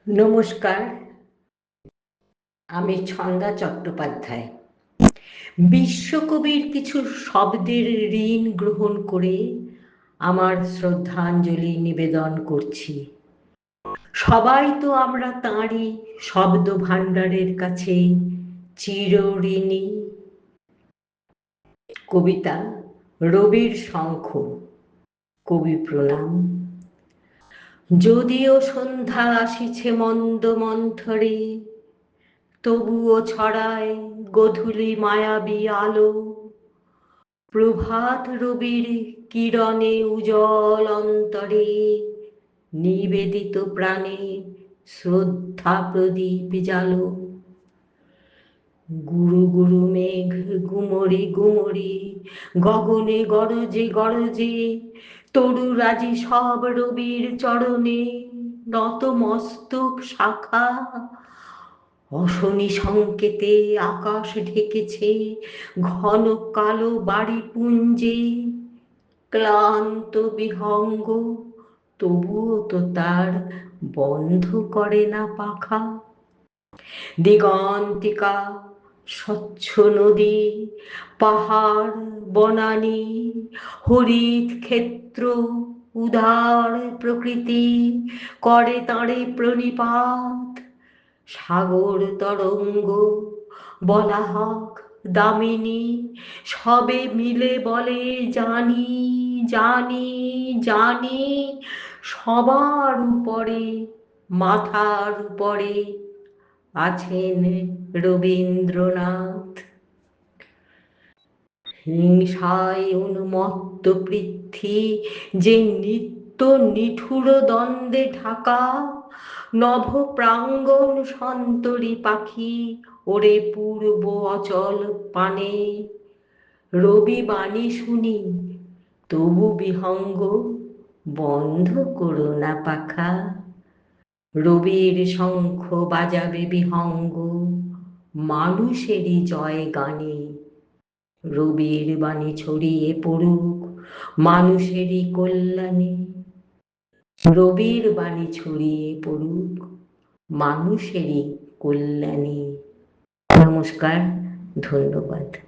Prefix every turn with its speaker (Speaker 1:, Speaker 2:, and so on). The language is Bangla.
Speaker 1: নমস্কার, আমি ছন্দা চট্টোপাধ্যায়। বিশ্বকবির কিছু শব্দের ঋণ গ্রহণ করে আমার শ্রদ্ধাঞ্জলি নিবেদন করছি। সবাই তো আমরা তাঁরই শব্দ ভাণ্ডারের কাছে চিরঋণী। কবিতা রবির শঙ্খ। কবি প্রণাম। যদিও সন্ধ্যা আসিছে মন্দ মন্থরে, তবুও ছড়ায় গোধূলি মায়াবী আলো। প্রভাত রবির কিরণে উজ্জ্বল অন্তরে, নিবেদিত প্রাণে শ্রদ্ধা প্রদীপ জালো। গুরু গুরু মেঘ গুমরি গুমরি, গগনে গরজে গরজে, তরুরাজি সব রবির চরণে নত মস্তক শাখা। অশনি সংকেতে আকাশ ঢেকেছে ঘন কালো বাড়ি পুঞ্জে। ক্লান্ত বিহঙ্গ, তবুও তো তার বন্ধ করে না পাখা। দিগন্তিকা স্বচ্ছ নদী, পাহাড় বনানী, হরিৎ ক্ষেত্র, উদার প্রকৃতি করে তাঁরে প্রণিপাত। সাগর তরঙ্গ, বলাহক, দামিনী সবে মিলে বলে জানি জানি জানি। সবার উপরে, মাথার উপরে আছেন রবীন্দ্রনাথ। হিংসায় উন্মত্ত পৃথ্বী যে নিত্য নিঠুর দ্বন্দ্বে ঢাকা, নভ প্রাঙ্গণ সন্তরী পাখি ওরে পূর্ব অচল পানে। রবি বাণী শুনি, তবু বিহঙ্গ, বন্ধ করো না পাখা। রবির শঙ্খ বাজাবে বিহঙ্গ, মানুষেরই জয় গানে। রবির বাণী ছড়িয়ে পড়ুক মানুষেরই কল্যাণে। রবির বাণী ছড়িয়ে পড়ুক মানুষেরই কল্যাণে। নমস্কার, ধন্যবাদ।